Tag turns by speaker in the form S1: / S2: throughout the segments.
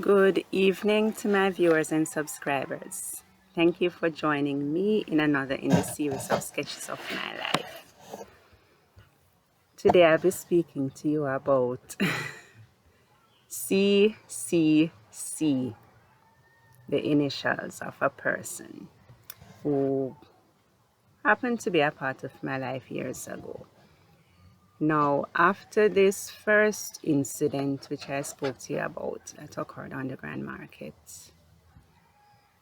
S1: Good evening to my viewers and subscribers. Thank you for joining me in another in the series of sketches of my life. Today I'll be speaking to you about C.C.C, the initials of a person who happened to be a part of my life years ago. Now, after this first incident, which I spoke to you about, that occurred on the Grand Market,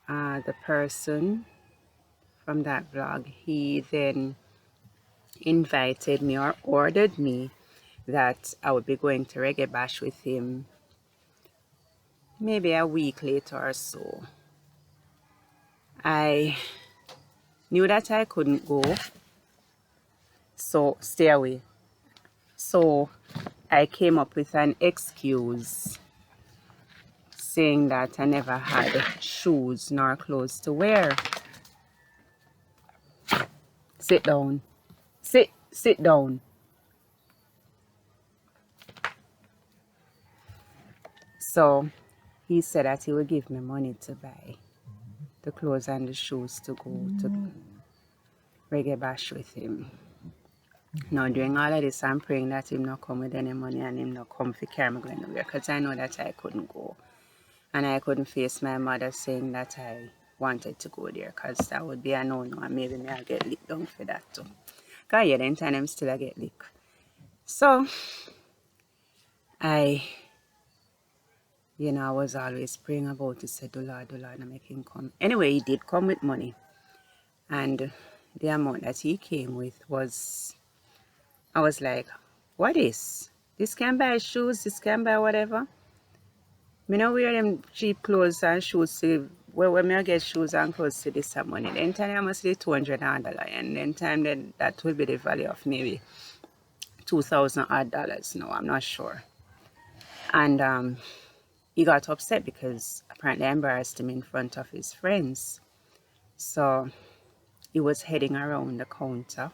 S1: the person from that vlog, he then invited me or ordered me that I would be going to Reggae Bash with him maybe a week later or so. I knew that I couldn't go, so stay away. So I came up with an excuse saying that I never had shoes nor clothes to wear. Sit down. Sit down. So he said that he would give me money to buy the clothes and the shoes to go to Reggae Bash with him. Now, during all of this, I'm praying that him not come with any money and him not come for carry me going nowhere, because I know that I couldn't go. And I couldn't face my mother saying that I wanted to go there, because that would be a no-no, and maybe I'll get licked down for that too. Because yeah, then time I'm still I get licked. So, I was always praying about it, said, do Lord, and make him come. Anyway, he did come with money. And the amount that he came with was, I was like, what is? This can buy shoes, this can buy whatever. Me no wear them cheap clothes and shoes to, when I get shoes and clothes to this money. Then time I must say $200, and then time then that will be the value of maybe $2,000 odd dollars. No, I'm not sure. And he got upset because apparently I embarrassed him in front of his friends. So he was heading around the counter.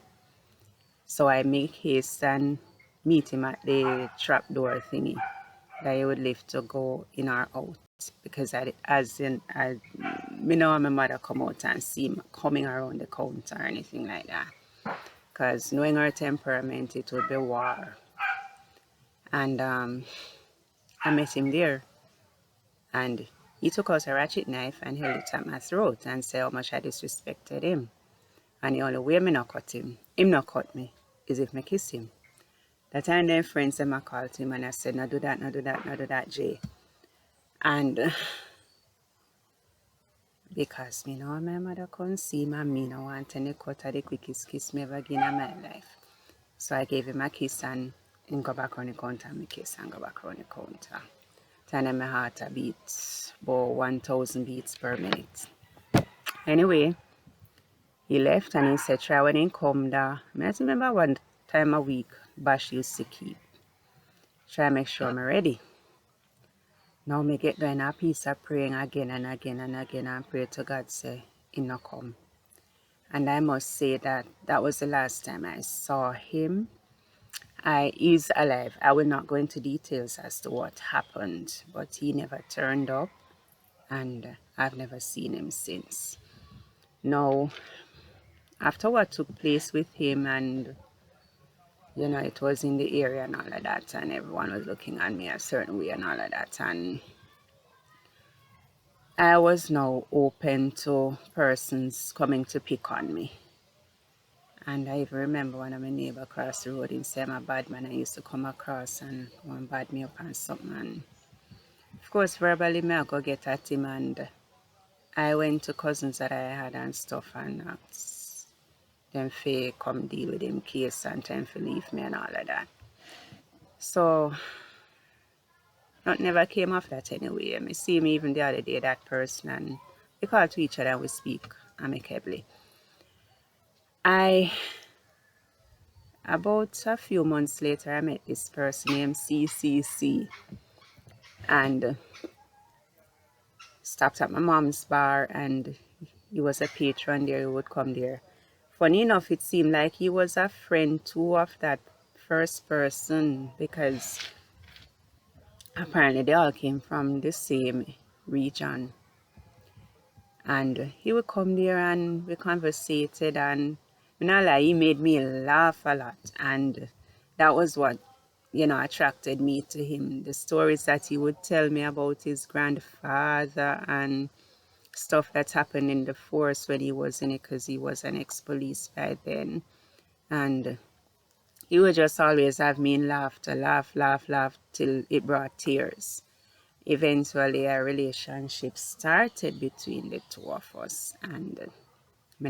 S1: So I make haste and meet him at the trapdoor thingy that he would lift to go in or out. Because me know my mother come out and see him coming around the counter or anything like that. Because knowing her temperament, it would be war. And I met him there. And he took out a ratchet knife and held it at my throat and said how much I disrespected him. And the only way me not cut him not cut me, is if me kiss him. That time then friends them I called him and I said, no do that, no do that, no do that, Jay. And because me know my mother couldn't see him and me no want any cut of the quickest kiss me ever again in my life. So I gave him a kiss and him go back on the counter and me kiss and go back on the counter. Time my heart a beat about 1,000 beats per minute. Anyway, he left and he said try when he come there. I remember one time a week Bash used to keep. Try make sure I'm ready. Now me get doing a piece of praying again and again and again and pray to God say he no come. And I must say that that was the last time I saw him. He's alive. I will not go into details as to what happened, but he never turned up and I've never seen him since. Now, after what took place with him and it was in the area and all of that, and everyone was looking at me a certain way and all of that, and I was now open to persons coming to pick on me. And I even remember when my neighbor across the road, he said I'm a bad man. I used to come across and one bad me up on something. And of course, verbally, I go get at him, and I went to cousins that I had and stuff and asked them to come deal with him case and time to leave me and all of that. So, nothing never came of that anyway. I see me even the other day, that person, and we call to each other and we speak amicably. About a few months later, I met this person named C.C.C. and stopped at my mom's bar, and he was a patron there. He would come there. Funny enough, it seemed like he was a friend too of that first person, because Apparently they all came from the same region, and he would come there and we conversated, and you know, like, he made me laugh a lot, and that was what, you know, attracted me to him. The stories that he would tell me about his grandfather and stuff that happened in the force when he was in it, because he was an ex-police by then. And he would just always have me in laughter, laugh, laugh, laugh, till it brought tears. Eventually, a relationship started between the two of us. And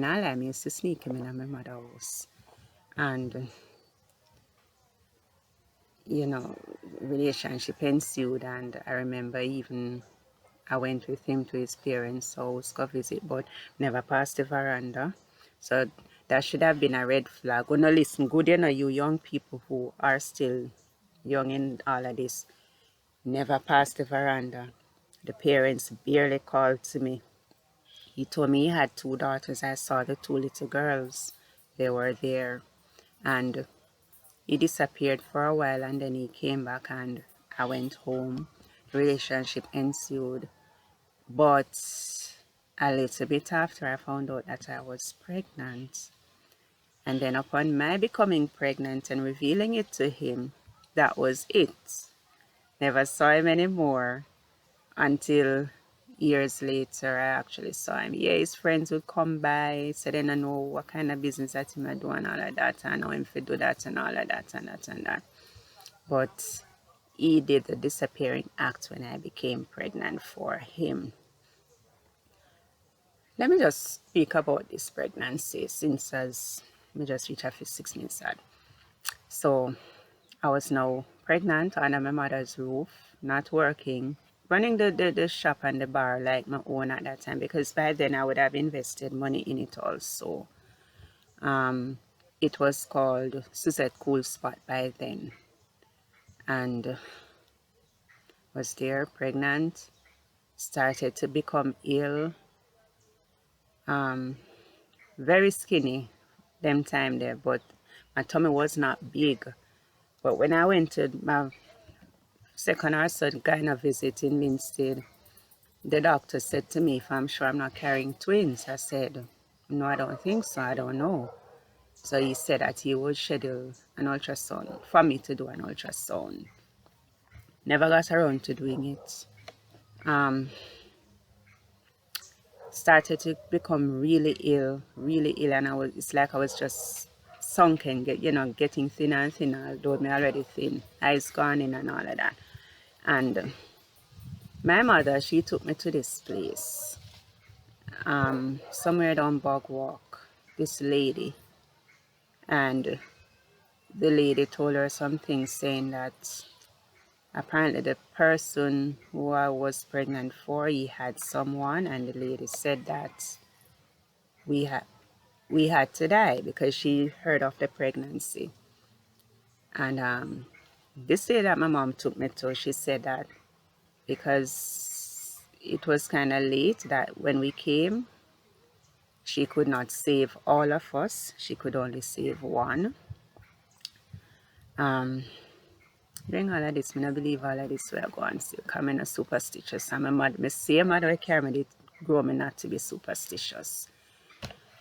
S1: I used to sneak him in my mother's house. And, you know, relationship ensued. And I remember even I went with him to his parents' house, go visit, but never passed the veranda. So that should have been a red flag. Oh, no, listen, good, you know, you young people who are still young in all of this, never passed the veranda. The parents barely called to me. He told me he had two daughters. I saw the two little girls. They were there. And he disappeared for a while, and then he came back and I went home. The relationship ensued. But a little bit after, I found out that I was pregnant. And then upon my becoming pregnant and revealing it to him, that was it. Never saw him anymore until years later I actually saw him. Yeah, his friends would come by, so then I know what kind of business that he might do and all of that. I know him to do that and all of that and that and that. But he did the disappearing act when I became pregnant for him. Let me just speak about this pregnancy, since as we just reached after 6 minutes out. So I was now pregnant under my mother's roof, not working, running the shop and the bar like my own at that time, because by then I would have invested money in it also. It was called Suzette Cool Spot by then, and was there pregnant, started to become ill, very skinny them time there, but my tummy was not big. But when I went to my second or third gyno visit in Linstead, the doctor said to me if I'm sure I'm not carrying twins. I said, no, I don't think so. I don't know. So he said that he would schedule an ultrasound for me to do an ultrasound. Never got around to doing it. Started to become really ill, and it's like I was just sunken, getting thinner and thinner, although me already thin, eyes gone in and all of that. And my mother, she took me to this place, somewhere down Bog Walk, this lady, and the lady told her something, saying that apparently the person who I was pregnant for, he had someone, and the lady said that we had we had to die because she heard of the pregnancy. And this day that my mom took me to, she said that because it was kind of late, that when we came, she could not save all of us. She could only save one. During all of this, I don't believe all of this will go on still, because I'm not superstitious. And my same mother who carry me did grow me not to be superstitious.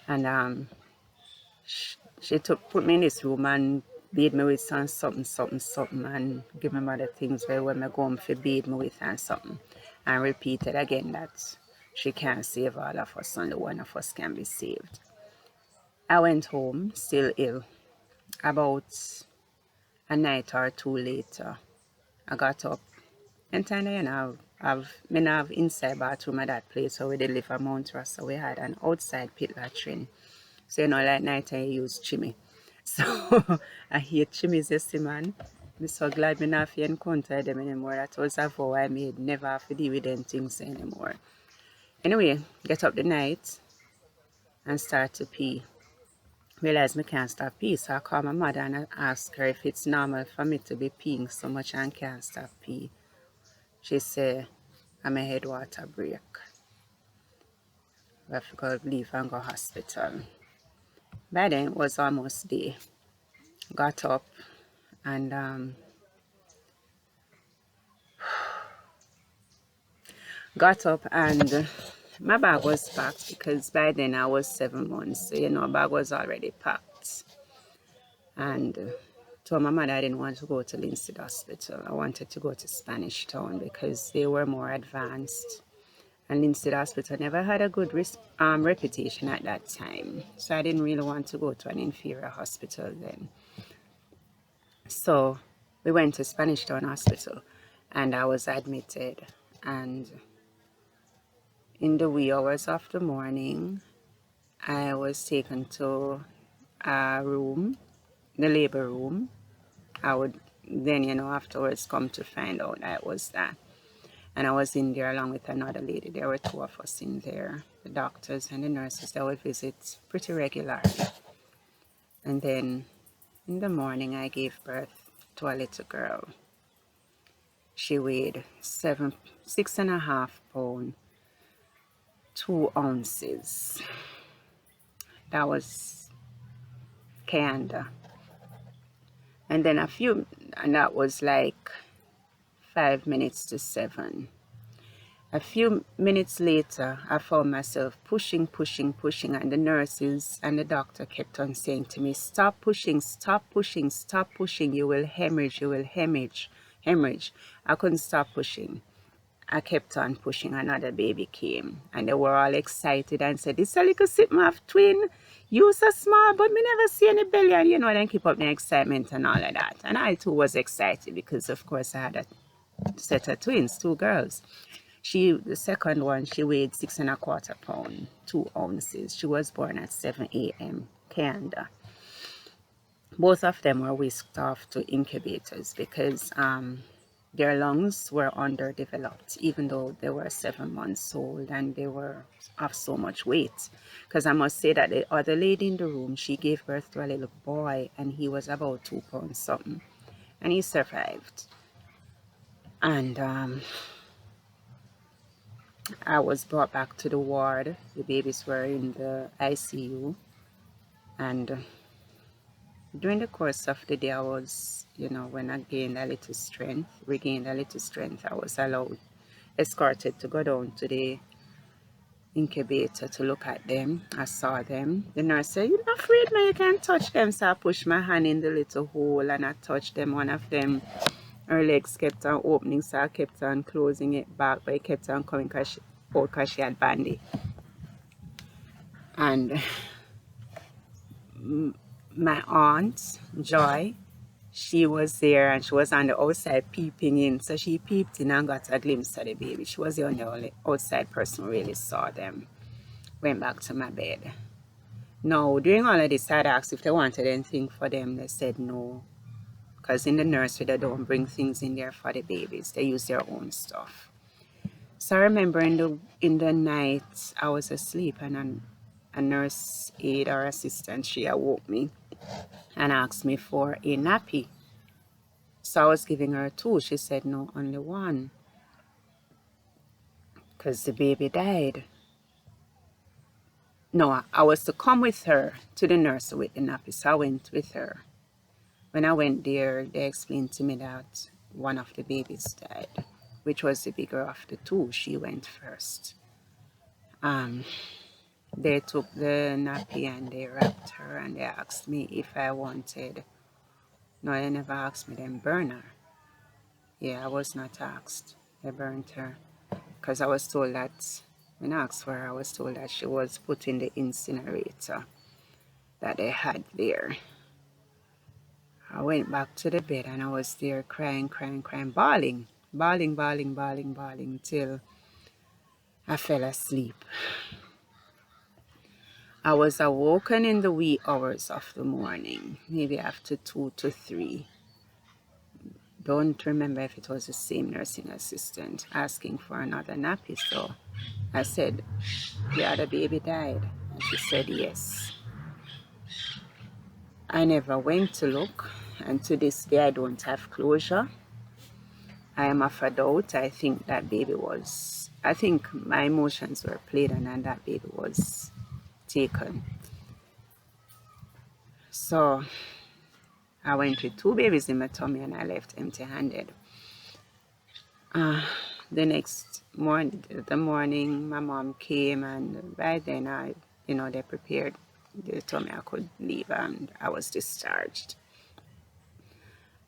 S1: And she put me in this room and bathe me with something, and give me other things where when I go home for bathe me with and something. And repeated again that she can't save all of us, only one of us can be saved. I went home, still ill. About a night or two later, I got up. And then, have inside bathroom at that place where we did live at Mount Ross, so we had an outside pit latrine. So, like night I use chimney. So, I hate chimneys, yes, man. I'm so glad I not encounter them anymore. That was a vow I made, never have to deal with them things anymore. Anyway, get up the night and start to pee. Realize I can't stop pee, so I call my mother and I ask her if it's normal for me to be peeing so much and can't stop pee. She said, I'm a head water break. We have to go leave and go hospital. By then it was almost day. Got up and got up and my bag was packed because by then I was 7 months. So, bag was already packed. And told my mother I didn't want to go to Linstead Hospital. I wanted to go to Spanish Town because they were more advanced. And Linstead Hospital never had a good reputation at that time. So I didn't really want to go to an inferior hospital then. So we went to Spanish Town Hospital and I was admitted. And in the wee hours of the morning, I was taken to a room, the labor room. I would then, afterwards come to find out that was that. And I was in there along with another lady. There were two of us in there, the doctors and the nurses that would visit pretty regularly. And then in the morning, I gave birth to a little girl. She weighed 6.5 pounds, 2 ounces. That was Kanda. And then and that was like 5 minutes to 7. A few minutes later, I found myself pushing, and the nurses and the doctor kept on saying to me, stop pushing, stop pushing, stop pushing, you will hemorrhage, you will hemorrhage. I couldn't stop pushing. I kept on pushing. Another baby came and they were all excited and said, this is a little sitmaf twin. You so small, but me never see any belly. And then keep up the excitement and all of that. And I too was excited because of course I had a set of twins, 2 girls. The second one, she weighed 6.25 pounds, 2 ounces. She was born at 7 a.m. Canada. Both of them were whisked off to incubators because their lungs were underdeveloped, even though they were 7 months old and they were of so much weight. Because I must say that the other lady in the room, she gave birth to a little boy and he was about 2 pounds something. And he survived. And I was brought back to the ward. The babies were in the ICU. And during the course of the day, I was, when I regained a little strength, I was escorted to go down to the incubator to look at them. I saw them. The nurse said, you're not afraid, man, you can touch them. So I pushed my hand in the little hole and I touched them. One of them, her legs kept on opening, so I kept on closing it back, but it kept on coming because she had bandy. And my aunt, Joy, she was there and she was on the outside peeping in. So she peeped in and got a glimpse of the baby. She was the only outside person who really saw them. Went back to my bed. Now, during all of this, I asked if they wanted anything for them. They said no. Because in the nursery, they don't bring things in there for the babies. They use their own stuff. So I remember in the night, I was asleep and a nurse aide or assistant, she awoke me and asked me for a nappy. So I was giving her 2. She said, no, only 1. Because the baby died. No, I was to come with her to the nursery with the nappy. So I went with her. When I went there, they explained to me that one of the babies died, which was the bigger of the 2. She went first. They took the nappy and they wrapped her and they asked me if I wanted. No, they never asked me, then burn her. Yeah, I was not asked. They burnt her. Because I was told that, when I asked for her, I was told that she was put in the incinerator that they had there. I went back to the bed and I was there crying, bawling till I fell asleep. I was awoken in the wee hours of the morning, maybe after 2 to 3. Don't remember if it was the same nursing assistant asking for another nappy. So I said, the other baby died. And she said, yes. I never went to look, and to this day I don't have closure. I am of a doubt. I think my emotions were played on and that baby was taken. So I went with 2 babies in my tummy and I left empty-handed. the next morning, the morning, my mom came, and by then they prepared. They told me I could leave, and I was discharged.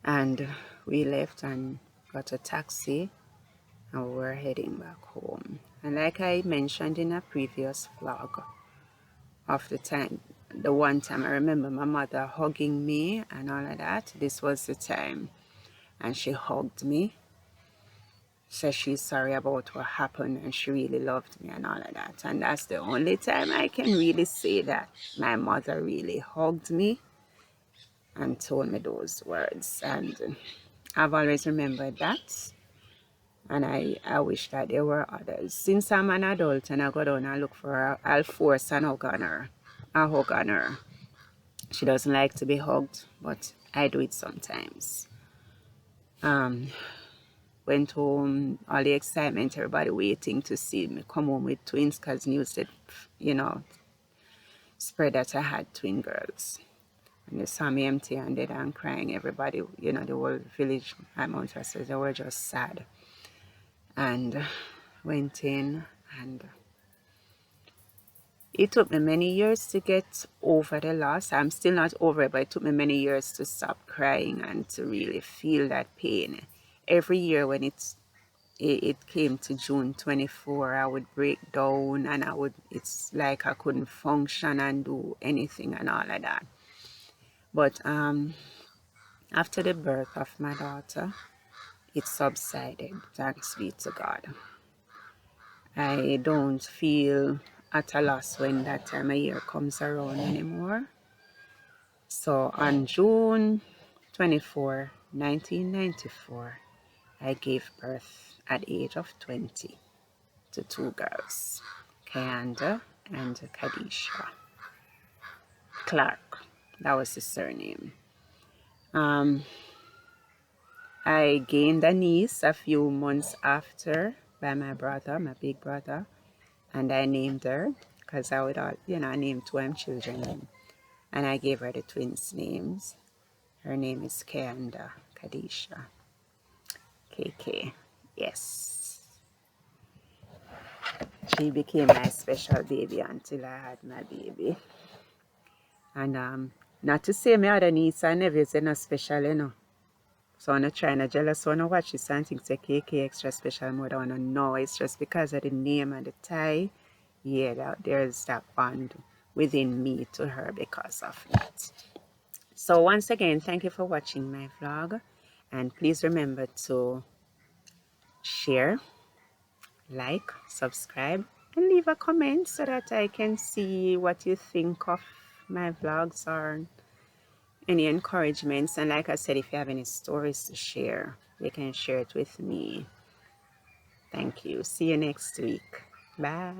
S1: And we left and got a taxi, and we were heading back home. And like I mentioned in a previous vlog, of the one time I remember my mother hugging me and all of that. This was the time, and she hugged me, said she's sorry about what happened and she really loved me and all of that. And that's the only time I can really say that my mother really hugged me and told me those words. And I've always remembered that, and I wish that there were others. Since I'm an adult and I go down and look for her, I'll force an hug on her. A hug on her. She doesn't like to be hugged, but I do it sometimes. Went home, all the excitement, everybody waiting to see me come home with twins, because news had, spread that I had twin girls. And they saw me empty-handed and crying. Everybody, the whole village at Mount Russell, they were just sad. And went in, and it took me many years to get over the loss. I'm still not over it, but it took me many years to stop crying and to really feel that pain. Every year when it came to June 24, I would break down, and it's like I couldn't function and do anything and all of that. But after the birth of my daughter, it subsided, thanks be to God. I don't feel at a loss when that time of year comes around anymore. So on June 24, 1994, I gave birth at the age of 20 to two girls, Kayanda and Kadisha Clark. That was the surname. I gained a niece a few months after by my brother, my big brother, and I named her, because I would, I named two of my children, and I gave her the twins' names. Her name is Kayanda Kadisha. KK. Yes. She became my special baby until I had my baby. And not to say my other niece and nephews are not special. So I'm not trying to jealous, so I don't watch this and think say KK extra special more than I know. It's just because of the name and the tie. Yeah, there's that bond within me to her because of that. So once again, thank you for watching my vlog, and please remember to share, like, subscribe, and leave a comment so that I can see what you think of my vlogs or any encouragements. And like I said, if you have any stories to share, you can share it with me. Thank you. See you next week. Bye.